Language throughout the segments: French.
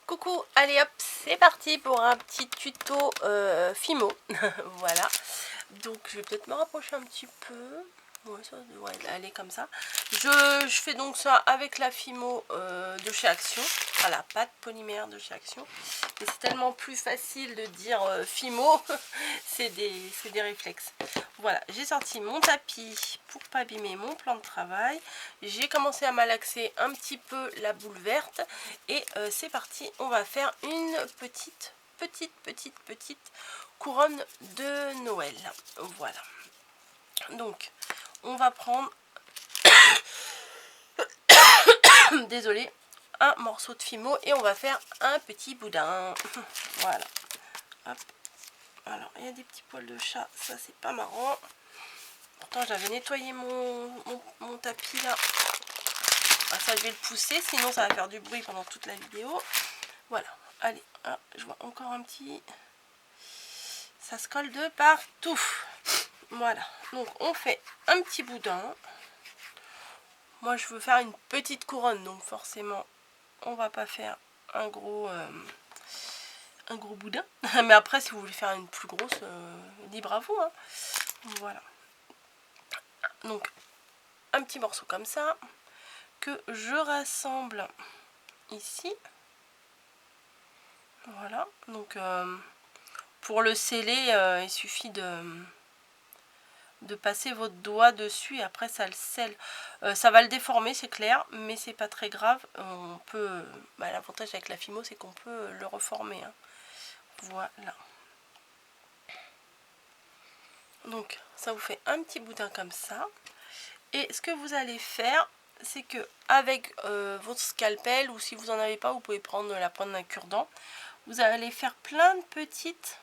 Coucou, allez hop, c'est parti pour un petit tuto Fimo. Voilà, donc je vais peut-être me rapprocher un petit peu. Ouais, ça devrait aller comme ça. Je fais donc ça avec la Fimo de chez Action, à la pâte polymère de chez Action. Et c'est tellement plus facile de dire Fimo, c'est des réflexes. Voilà, j'ai sorti mon tapis pour pas abîmer mon plan de travail. J'ai commencé à malaxer un petit peu la boule verte. Et c'est parti, on va faire une petite couronne de Noël. Voilà. Donc, on va prendre, désolé, un morceau de Fimo et on va faire un petit boudin. Voilà. Hop. Alors, il y a des petits poils de chat, ça c'est pas marrant. Pourtant, j'avais nettoyé mon tapis là. Ah, ça, je vais le pousser, sinon ça va faire du bruit pendant toute la vidéo. Voilà. Allez, ah, je vois encore un petit... Ça se colle de partout. Voilà, donc on fait un petit boudin. Moi je veux faire une petite couronne, donc forcément on va pas faire un gros boudin. Mais après si vous voulez faire une plus grosse, libre à vous, hein. Voilà, donc un petit morceau comme ça que je rassemble ici. Voilà, donc pour le sceller, il suffit de passer votre doigt dessus et après ça le scelle. Ça va le déformer, c'est clair, mais c'est pas très grave. On peut, l'avantage avec la Fimo, c'est qu'on peut le reformer, hein. Voilà. Donc ça vous fait un petit boudin comme ça. Et ce que vous allez faire, c'est que avec votre scalpel, ou si vous en avez pas, vous pouvez prendre la pointe d'un cure-dent. Vous allez faire plein de petites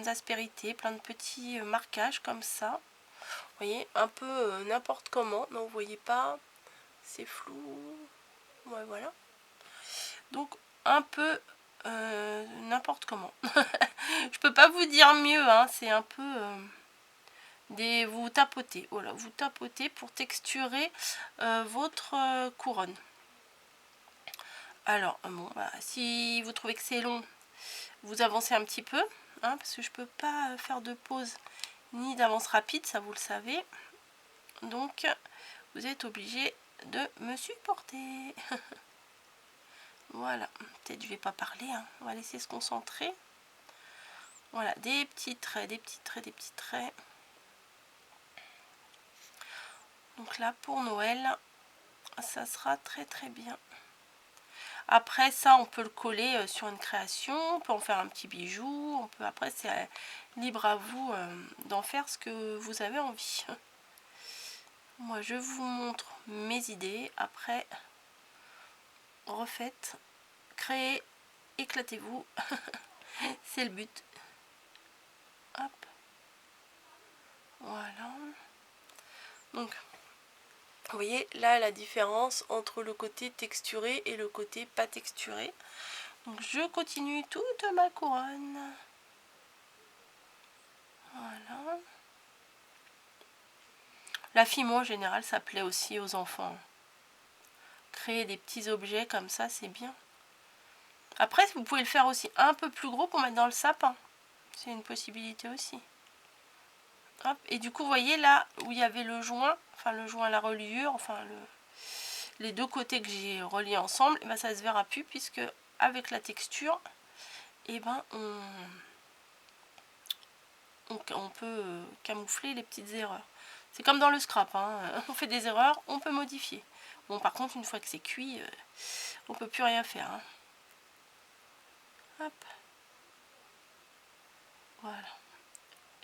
aspérités, plein de petits marquages comme ça. Vous voyez, un peu n'importe comment. Non, vous voyez pas, c'est flou. Ouais, voilà. Donc, un peu n'importe comment. Je peux pas vous dire mieux, hein. C'est un peu vous tapotez. Voilà, vous tapotez pour texturer votre couronne. Alors, bon, si vous trouvez que c'est long, vous avancez un petit peu, hein, parce que je peux pas faire de pause ni d'avance rapide, ça vous le savez. Donc, vous êtes obligé de me supporter. Voilà, peut-être je vais pas parler, hein. On va laisser se concentrer. Voilà, des petits traits, des petits traits, des petits traits. Donc là, pour Noël, ça sera très très bien. Après ça, on peut le coller sur une création, on peut en faire un petit bijou, on peut, après c'est libre à vous d'en faire ce que vous avez envie. Moi, je vous montre mes idées. Après, refaites, créez, éclatez-vous. C'est le but. Hop. Voilà. Donc, vous voyez là la différence entre le côté texturé et le côté pas texturé. Donc, je continue toute ma couronne. Voilà. La Fimo en général, ça plaît aussi aux enfants. Créer des petits objets comme ça, c'est bien. Après, vous pouvez le faire aussi un peu plus gros pour mettre dans le sapin. C'est une possibilité aussi. Hop. Et du coup, vous voyez là où il y avait le joint, enfin le joint à la reliure, enfin les deux côtés que j'ai reliés ensemble, et ben ça se verra plus puisque avec la texture, et ben on peut camoufler les petites erreurs. C'est comme dans le scrap, hein. On fait des erreurs, on peut modifier. Bon, par contre, une fois que c'est cuit, on peut plus rien faire, hein. Hop. Voilà.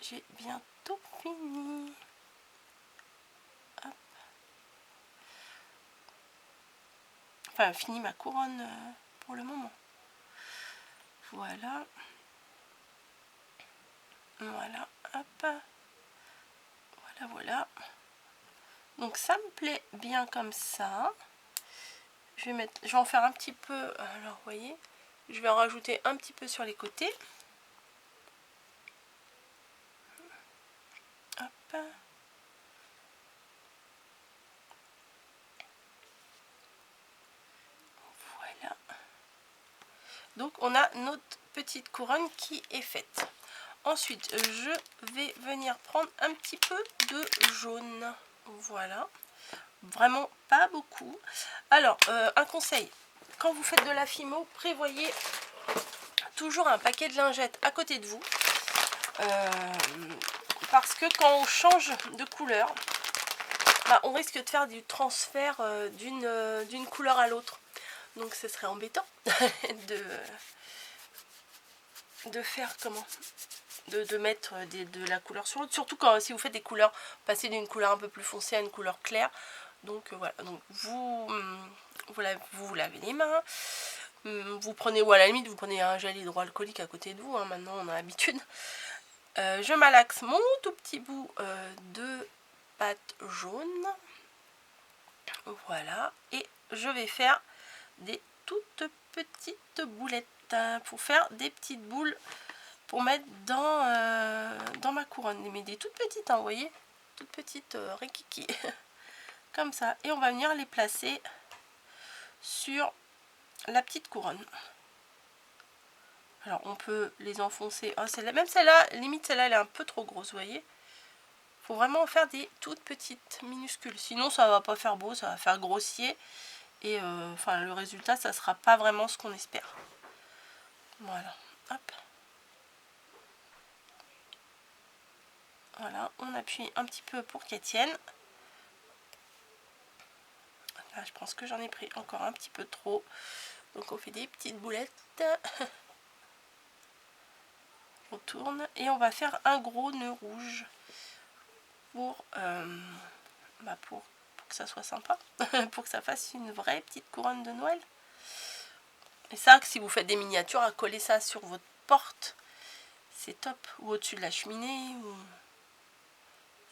J'ai bientôt fini. Hop. Enfin, fini ma couronne pour le moment. Voilà. Voilà. Hop. Voilà, voilà. Donc ça me plaît bien comme ça. Je vais en faire un petit peu. Alors, vous voyez, je vais en rajouter un petit peu sur les côtés. Hop. Donc on a notre petite couronne qui est faite. Ensuite, je vais venir prendre un petit peu de jaune. Voilà. Vraiment pas beaucoup. Alors, un conseil. Quand vous faites de la fimo, prévoyez toujours un paquet de lingettes à côté de vous. Parce que quand on change de couleur, bah, on risque de faire du transfert d'une couleur à l'autre. Donc ce serait embêtant de faire comment de mettre de la couleur sur l'autre. Surtout si vous faites des couleurs, passer d'une couleur un peu plus foncée à une couleur claire. Donc voilà, donc vous lavez les mains. Vous prenez, ou à la limite, vous prenez un gel hydroalcoolique à côté de vous. Hein, maintenant, on a l'habitude. Je malaxe mon tout petit bout de pâte jaune. Voilà. Et je vais faire des toutes petites boulettes pour faire des petites boules pour mettre dans ma couronne. Mais des toutes petites, hein, vous voyez, toutes petites rikiki. Comme ça. Et on va venir les placer sur la petite couronne. Alors on peut les enfoncer. Oh, même celle-là, limite celle-là, elle est un peu trop grosse, vous voyez. Faut vraiment en faire des toutes petites, minuscules. Sinon ça va pas faire beau, ça va faire grossier. Et enfin le résultat, ça sera pas vraiment ce qu'on espère. Voilà. Hop. Voilà, on appuie un petit peu pour qu'elle tienne. Là, je pense que j'en ai pris encore un petit peu trop. Donc on fait des petites boulettes. On tourne et on va faire un gros nœud rouge pour que ça soit sympa, pour que ça fasse une vraie petite couronne de Noël. Et ça, si vous faites des miniatures, à coller ça sur votre porte, c'est top. Ou au-dessus de la cheminée, ou...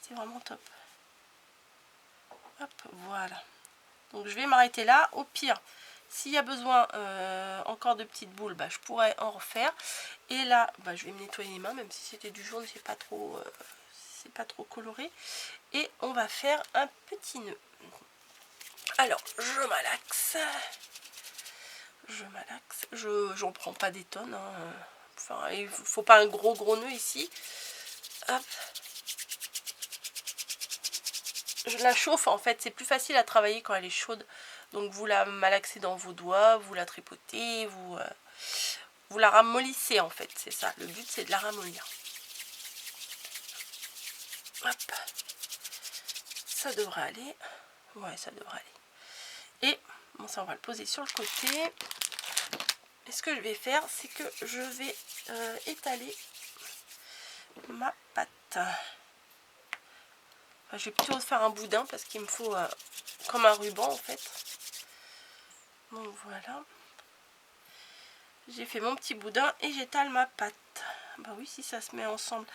c'est vraiment top. Hop, voilà. Donc je vais m'arrêter là. Au pire, s'il y a besoin encore de petites boules, bah, je pourrais en refaire. Et là, bah, je vais me nettoyer les mains, même si c'était du jaune, c'est pas trop coloré. Et on va faire un petit nœud. Alors, je malaxe. J'en prends pas des tonnes. Hein. Enfin, il faut pas un gros nœud ici. Hop. Je la chauffe, en fait, c'est plus facile à travailler quand elle est chaude. Donc vous la malaxez dans vos doigts, vous la tripotez, vous la ramollissez en fait, c'est ça. Le but c'est de la ramollir. Hop. Ça devrait aller. Ouais, ça devrait aller. Et bon, ça on va le poser sur le côté. Et ce que je vais faire, c'est que je vais étaler ma pâte. Enfin, je vais plutôt faire un boudin parce qu'il me faut comme un ruban en fait. Donc voilà. J'ai fait mon petit boudin et j'étale ma pâte. Bah oui, si ça se met ensemble,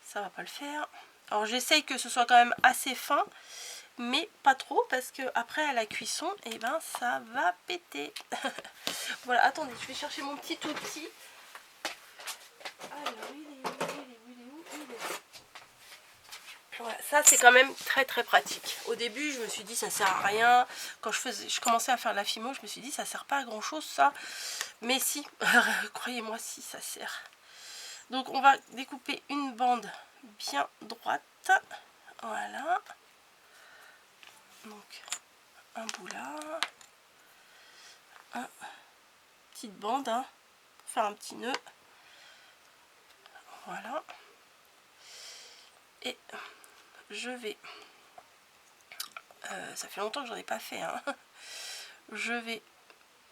ça va pas le faire. Alors j'essaye que ce soit quand même assez fin, mais pas trop parce que après à la cuisson, et ben ça va péter. Voilà, attendez, je vais chercher mon petit outil. Alors, il est où? Voilà, ça c'est quand même très pratique. Au début, je me suis dit ça sert à rien. Quand je commençais à faire la fimo, je me suis dit ça sert pas à grand chose ça. Mais si, croyez-moi, si ça sert. Donc on va découper une bande bien droite. Voilà. Donc un bout là. Une petite bande hein, pour faire un petit nœud. Voilà. Et je vais... ça fait longtemps que j'en ai pas fait. Hein. Je vais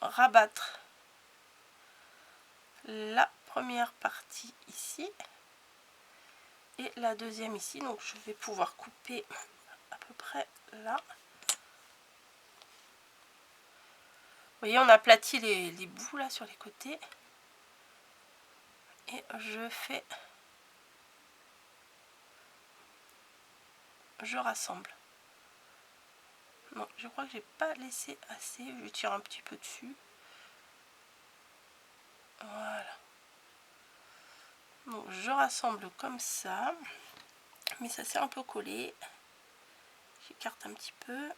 rabattre la première partie ici. Et la deuxième ici. Donc je vais pouvoir couper à peu près là. Vous voyez, on aplatit les bouts là sur les côtés. Et je rassemble. Non, je crois que j'ai pas laissé assez. Je tire un petit peu dessus. Voilà. Donc je rassemble comme ça. Mais ça s'est un peu collé. J'écarte un petit peu.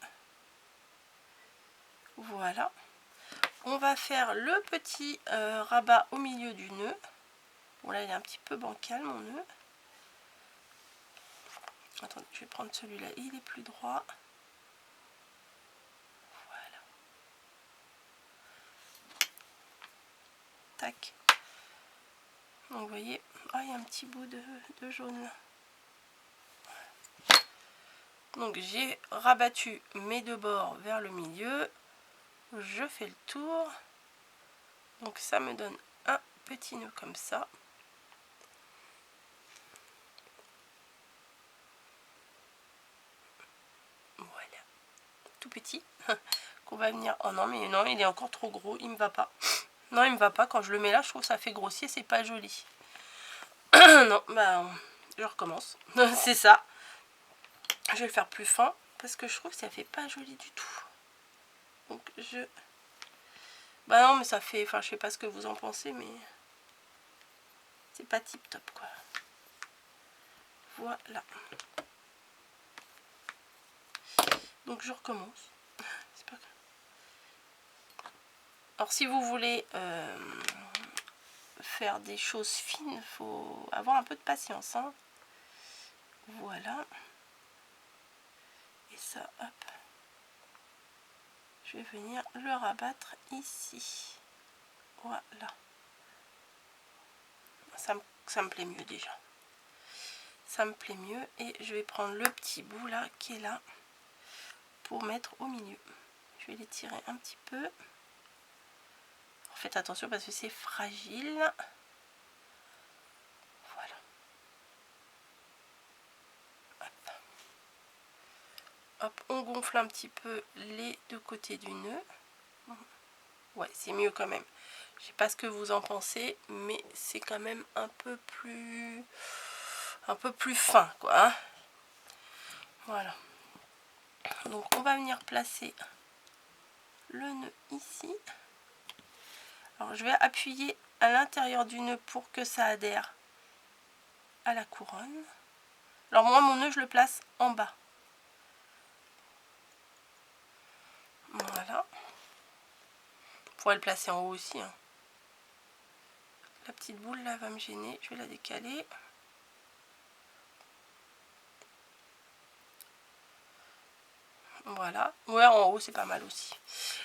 Voilà. on va faire le petit rabat au milieu du nœud. Bon là il est un petit peu bancal mon nœud. Attendez, je vais prendre celui-là, il est plus droit. Voilà. Tac. Donc vous voyez, oh, il y a un petit bout de jaune là. Donc j'ai rabattu mes deux bords vers le milieu. Je fais le tour. Donc ça me donne un petit nœud comme ça. Voilà. Tout petit. Qu'on va venir... Oh non, mais non, il est encore trop gros. Il me va pas. Non, il me va pas. Quand je le mets là, je trouve que ça fait grossier. C'est pas joli. Non, bah... Je recommence. C'est ça. Je vais le faire plus fin. Parce que je trouve que ça fait pas joli du tout. Donc je... Bah non, mais ça fait... Enfin, je sais pas ce que vous en pensez, mais... C'est pas tip top, quoi. Voilà. Donc je recommence. C'est pas grave. Alors si vous voulez faire des choses fines, il faut avoir un peu de patience. Hein. Voilà. Et ça, hop. Je vais venir le rabattre ici. Voilà. Ça me plaît mieux déjà. Ça me plaît mieux. Et je vais prendre le petit bout là, qui est là, pour mettre au milieu. Je vais l'étirer un petit peu. Faites attention parce que c'est fragile. Voilà. Hop. Hop, on gonfle un petit peu les deux côtés du nœud. Ouais, c'est mieux quand même. Je sais pas ce que vous en pensez, mais c'est quand même un peu plus fin, quoi. Hein. Voilà. Donc on va venir placer le nœud ici. Alors je vais appuyer à l'intérieur du nœud pour que ça adhère à la couronne. Alors moi mon nœud je le place en bas. Voilà. Vous pourrez le placer en haut aussi. Hein. La petite boule là va me gêner. Je vais la décaler. Voilà. Ouais, en haut c'est pas mal aussi.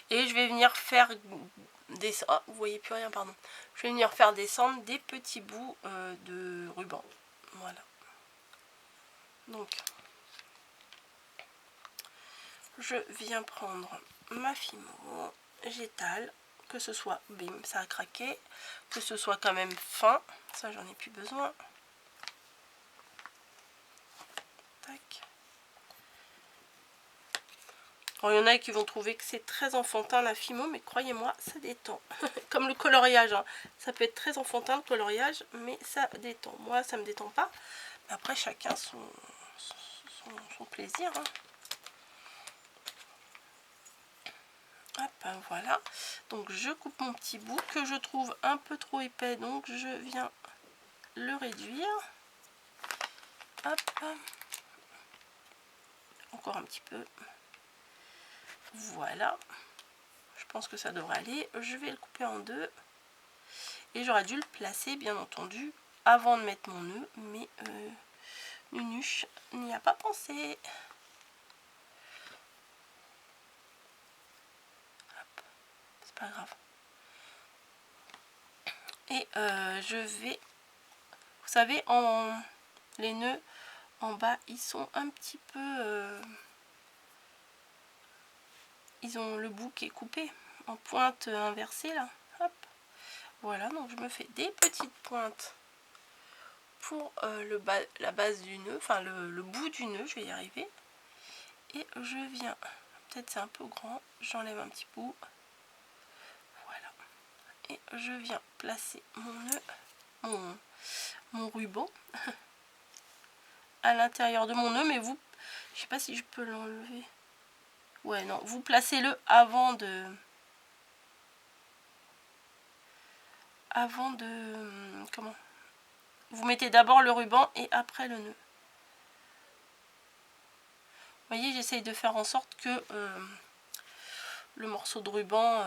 Et je vais venir faire descendre. Oh, vous voyez plus rien, pardon. Je vais venir faire descendre des petits bouts de ruban. Voilà. Donc, je viens prendre ma fimo. J'étale. Que ce soit, bim, ça a craqué. Que ce soit quand même fin. Ça, j'en ai plus besoin. Tac. Alors, il y en a qui vont trouver que c'est très enfantin la fimo, mais croyez-moi, ça détend. Comme le coloriage, hein. Ça peut être très enfantin le coloriage, mais ça détend. Moi, ça me détend pas. Mais après, chacun son plaisir. Hein. Hop, voilà. Donc, je coupe mon petit bout que je trouve un peu trop épais, donc je viens le réduire. Hop. Encore un petit peu. Voilà. Je pense que ça devrait aller. Je vais le couper en deux. Et j'aurais dû le placer, bien entendu, avant de mettre mon nœud. Mais Nunuche n'y a pas pensé. Hop. C'est pas grave. Et je vais... Vous savez, les nœuds en bas, ils sont un petit peu... ils ont le bout qui est coupé en pointe inversée là. Hop. Voilà, donc je me fais des petites pointes pour la base du nœud, enfin le bout du nœud, je vais y arriver. Et je viens, peut-être c'est un peu grand, j'enlève un petit bout. Voilà. Et je viens placer mon nœud, mon ruban à l'intérieur de mon nœud, mais vous, je sais pas si je peux l'enlever. Ouais, non, vous placez-le avant de... comment, vous mettez d'abord le ruban et après le nœud. Vous voyez, j'essaye de faire en sorte que le morceau de ruban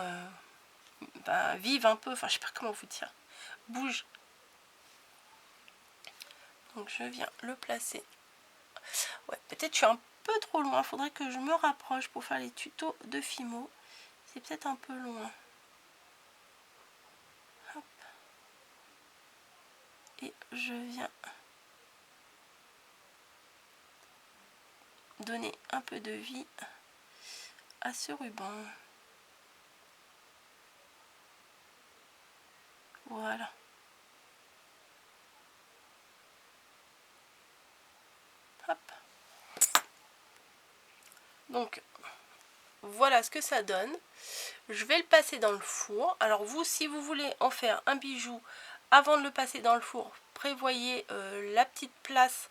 vive un peu, enfin je sais pas comment vous dire, bouge. Donc je viens le placer. Ouais, peut-être je suis un peu trop loin, faudrait que je me rapproche pour faire les tutos de Fimo. C'est peut-être un peu loin. Hop. Et je viens donner un peu de vie à ce ruban. Voilà. Hop. Donc voilà ce que ça donne. Je vais le passer dans le four. Alors vous, si vous voulez en faire un bijou, avant de le passer dans le four, prévoyez la petite place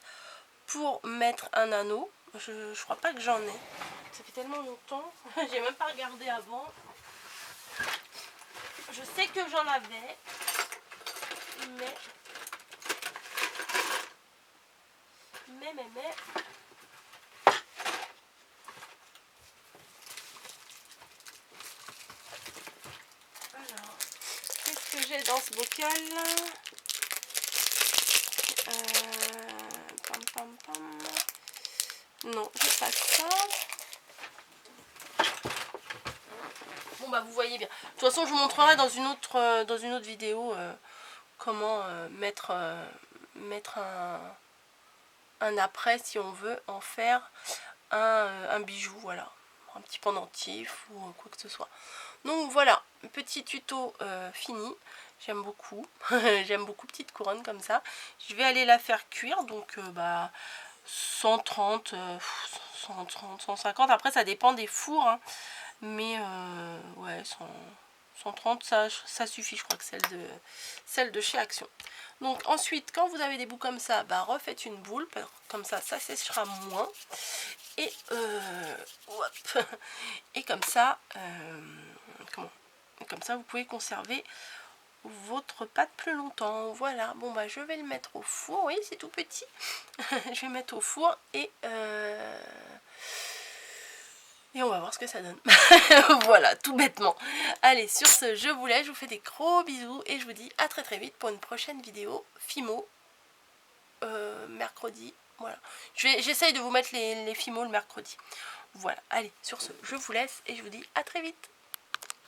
pour mettre un anneau. Je crois pas que j'en ai. Ça fait tellement longtemps. J'ai même pas regardé avant. Je sais que j'en avais. Mais... Alors, qu'est-ce que j'ai dans ce bocal là? Non, j'ai pas ça. Bon bah vous voyez bien. De toute façon, je vous montrerai dans une autre vidéo comment mettre un après si on veut en faire un bijou, voilà, un petit pendentif ou quoi que ce soit. Donc voilà, petit tuto fini. J'aime beaucoup. J'aime beaucoup petite couronne comme ça. Je vais aller la faire cuire, donc 130, 150. Après ça dépend des fours, hein. Mais ouais, 130 ça suffit, je crois que celle de chez Action. Donc ensuite, quand vous avez des bouts comme ça, refaites une boule, comme ça séchera moins. Et hop, et comme ça, comme ça vous pouvez conserver votre pâte plus longtemps. Voilà, bon je vais le mettre au four. Oui, c'est tout petit. Je vais mettre au four et on va voir ce que ça donne. Voilà, tout bêtement. Allez, sur ce, je vous laisse, je vous fais des gros bisous et je vous dis à très très vite pour une prochaine vidéo Fimo mercredi. Voilà, j'essaye de vous mettre les Fimo le mercredi. Voilà, allez, sur ce, je vous laisse et je vous dis à très vite.